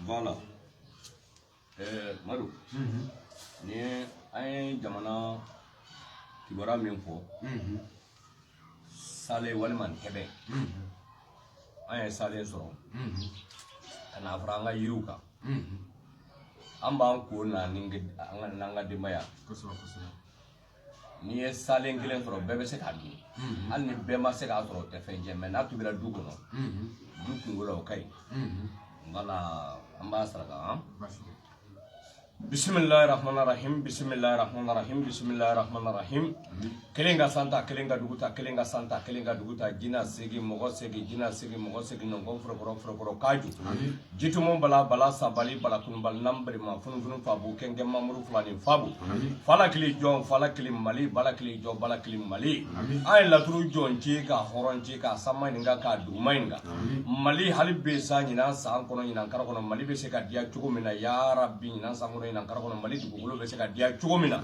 Voilà. Madou. Ni ay jamana kibara min fo. Sale walman kebe. Ay sale soro. Kana franga yiruka. Amba ko na ninge nanga de maya. Ni sale ngilen soro bebe se kadi. Al ni bema se ka soro te fenje men na tubira dugo no. Du kungolo kai. Voilà, ambassadeur. Bismillahirrahmanirrahim. Bismillahirrahmanirrahim. Bismillahirrahmanirrahim. Kelenga santa, kelenga duguta, kelenga santa, kelenga duguta. Jina segi, mogo segi, jina segi, mogo segi. Nongo fro kaju. Jitu mon bala sabali bala kunbal nambri ma funu fabu kenge mamuru flani fabu. Fala kili John, fala kili Mali, bala kili John, bala kili Mali. Ay laturu John chika, horon chika, sama ninga ka dumainga. Mali halibe sa nyina sa ankono nyina karakono Mali be se ka dia chugumina ya Rabbi nyina sa ankono nyina karakono Mali dugolo be se ka dia chugumina.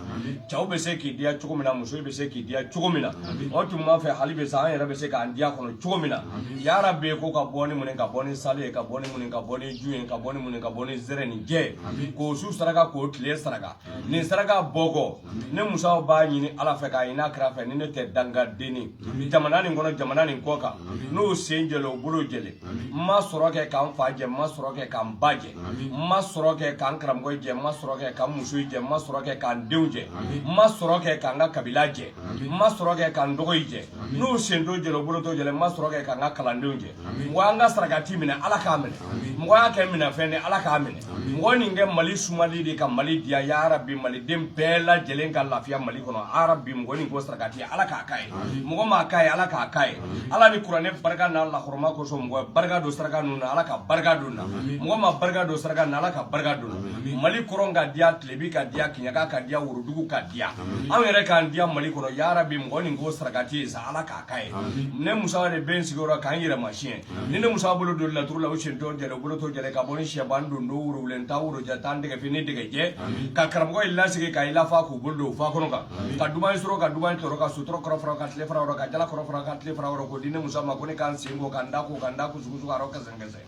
Chau be se ki dia chugumina, muso be se ki dia chugumina. Otu ma fe halibe sa an be se ka andia kono chugumina. Ya Rabbi ko ka boni munen ka boni sale ka boni munen ka boni juyen ka boni munen ka boni zereni je. Ko su saraka ko tile saraka. Ni saraka bogo. Ne musa ba nyini ala fe ka ina krafe ni ne te danga deni. Jamana ni ngono jamana ni koka. No senjelo bulu jele. Ma soroke kan faje ma soroke kan baje ma soroke kan kramgo je ma soroke kan musu je ma soroke kan deuje ma soroke kan ga kabila je ma soroke kan dogo je no sendo je lo bulu to jele ma soroke kan ga kala deuje wanga saragati mina ala kamene mwa ke mina fene ala kamene ngoni nge Mali sumali di kan Mali dia ya Rabbi Mali dem bela jelen kan lafiya Mali kono arabi ngoni go saragati ala ka kai mo ma kai ala ka kai ala ni qur'ane barka na Allah horma ko so mo barka do sarga nuna ala ka barga duna mo ma barga do sarga na ala ka barga duna Mali koronga dia tlebi ka dia kinyaka ka dia wurudugu ka dia an yere kan dia Mali kono ya Rabbi ngoni go sargati sa ala ka kai ne musa de ben sigoro kan yere machine ni ne musa bulu do la turla uchen do jere bulu to jere ka boni shebandu no wuru len tawuro jatan de fini de je ka karamgo illa sigi ka ila fa ku buldo fa kono ka duman suro ka duman toro ka sutro kro fra ka tle fra ro ka jala kro fra ka tle fra ro ko dine musa ma ko ne kan singo kan da ku sugu aro ka zengeze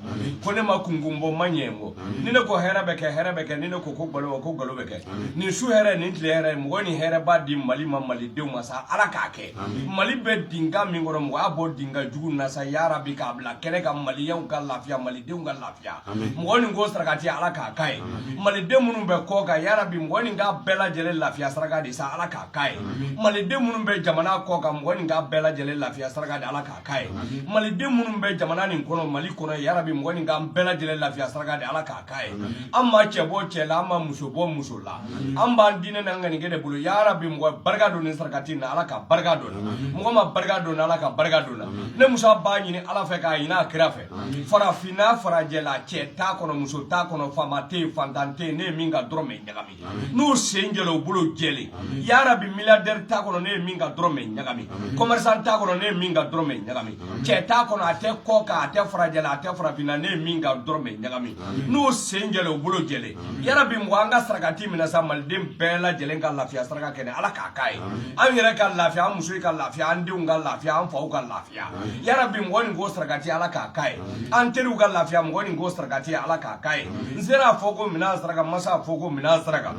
kone makungumbo manyengo nine ko hera beke nine ko galo beke ni su hera ni tle hera mo ni hera ba di Mali ma Mali de masa ala ka ke Mali be dinga mi ngoro mo abo dinga jugu na sa ya Rabbi ka bla kene ka Mali yaw ka lafiya Mali de nga lafiya mo ni go saraka ti ala ka kai Mali de munu be ko ka ya Rabbi mo ni nga bela jele lafiya saraka di sa ala ka kai Mali de munu be jamana ko ka mo ni nga bela jele lafiya saraka di ala ka kai Mali de munu be jamana ni kono Mali kono ya Rabbi mo ni nga bela jele lafiya saraka di ala ka kai amma chebo chela amma musobo musola amba dine na ngani gede bulu ya Rabbi mo barga do ni saraka ti na ala ka barga do mo ma barga do na ala ka barga do ne musa ba ni ala fe ka ina krafe fara fina fara jela che ta kono muso ta kono famate fantante ne minga drome nyagami no senjelo bulu jeli ya Rabbi milliardaire ta kono ne minga drome nyagami commerçant ta kono ne minga drome nyagami che ta kono ate koka ate fara jela ate fara fina ne minga drome nyagami no senjelo bulu jeli ya Rabbi mwanga saragati mina sa maldem bela jelenga lafiya saraga kene ala ka kai an yere ka lafiya an muso ka lafiya an denw ka lafiya an faw ka lafiya ya Rabbi mwoni go saragati ala ka kai an teru ka lafiya mwoni go saragati ala ka kai nzera fogo mina saraga masa fogo mina saraga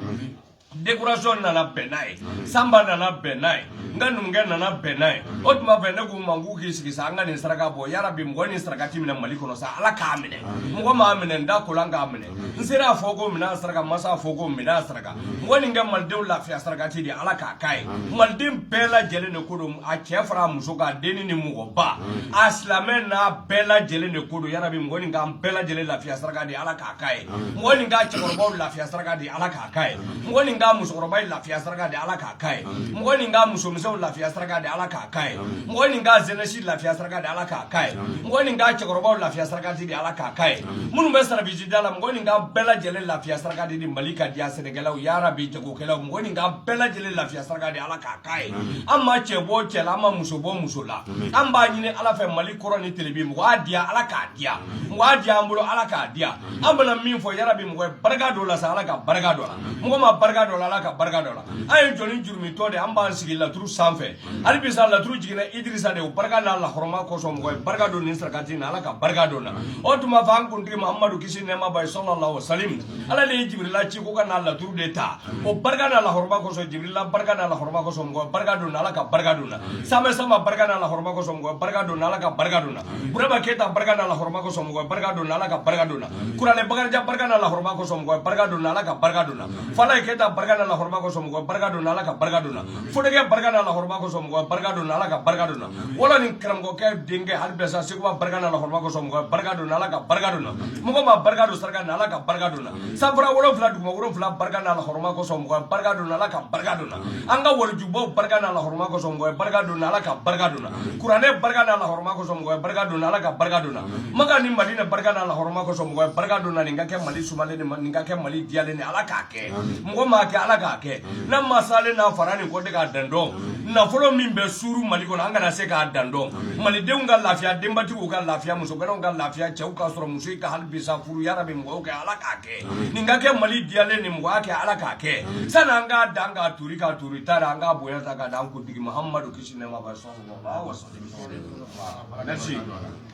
decoration nana benai samba nana benai nganumge nana benai otuma vende ku mangu kisiki sanga ni saraka bo ya Rabbi ngoni saraka timina Mali kono sa ala ka amene ngo ma amene nda kolanga amene nsira fogo mina saraka masa fogo mina saraka ngoni ngam maldew lafiya saraka ti di ala ka kai maldim bela jele ne kudo a chefra musoga deni ni mugo ba aslame na bela jele ne kudo ya Rabbi ngoni ngam bela jele lafiya saraka di ala ka kai ngoni nga chekorbo lafiya saraka di ala ka kai ngoni nga musokoroba lafiya saraka di ala ka kai ngoni nga musomiso lafiya saraka di ala ka kai ngoni nga zeneshi lafiya saraka di ala ka kai ngoni nga chekoroba lafiya saraka di ala ka kai munu be sarabiji dala ngoni nga bela jele lafiya saraka di Malika dia Senegal ya Rabbi jago kala ngoni nga bela jele lafiya saraka di ala ka kai amma chebo chela amma musobo musola amba nyine ala fe Mali koroni telebi mo adia ala ka dia mo adia ambulo ala ka dia ambana min fo ya Rabbi mo barga do la sa ala ka barga do mo ma barga dɔ la Ala ka barika dɔ la an ye jɔni jurumitɔ de an b'an sigi laturu sanfɛ hali bi sa laturu jiginna Idrissa de o barika n'a lahɔrɔma kosɔn mɔgɔ ye barika don nin sarakati na Ala ka barika don na o tuma fɛ an kuntigi Mahamadu kisi nɛɛma b'a ye sallallahu alaihi wasallam Ala de ye Jibrila ci ko ka n'a laturu de ta o barika n'a lahɔrɔma kosɔn Jibrila barika n'a lahɔrɔma kosɔn mɔgɔ barika don na Ala ka barika don na Samɛ Sama barika n'a lahɔrɔma kosɔn mɔgɔ barika don na Ala ka barika don na Burama Keyita barika n'a lahɔrɔma kosɔn mɔgɔ barika don na Ala ka barika don na Kuranɛ Bakarijan barika n'a lahɔrɔma kosɔn mɔgɔ barika don na Ala ka barika don na Falaye Keyita barika n'a lahɔrɔma kosɔn mɔgɔ barika don na Ala ka barika don na Fodeke barika n'a lahɔrɔma kosɔn mɔgɔ barika don na Ala ka barika don na wala ni karamɔgɔkɛ denkɛ hali bɛɛ sa Seguba barika n'a lahɔrɔma kosɔn mɔgɔ barika don na Ala ka barika don na mɔgɔ ma barika don saraka na Ala ka barika don na sanfara 7 duguma 7 barika n'a lahɔrɔma kosɔn mɔgɔ barika don na Ala ka barika don na an ka walijubaw barika n'a lahɔrɔma kosɔn mɔgɔ barika don na Ala ka barika don na Kuranɛ barika n'a lahɔrɔma kosɔn mɔgɔ barika don na Ala ka barika don na Maka ni Madina barika n'a lahɔrɔma kosɔn mɔgɔ barika don na nin ka kɛ Mali sumalen nin ka kɛ Mali diyalen ni Ala k'a kɛ mɔgɔ m'a kɛ Ala k'a kɛ n'a ma salen n'a fara nin kɔ de k'a dan dɔn nafolo min bɛ suuru Mali kɔnɔ an kana se k'a dan dɔn malidenw ka lafiya denbatigiw ka lafiya musokɔrɔbaw ka lafiya cɛw ka sɔrɔ muso ka hali bisa furu yarabi mɔgɔw kɛ Ala k'a kɛ nin ka kɛ Mali diyalen ni mɔgɔ kɛ Ala k'a kɛ sani an k'a dan k'a turi tari an k'a bonya ta k'a dan kuntigi Mahamadu kisi nɛɛma b'a ye sallallahu alaihi wasallam merci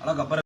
Ala ka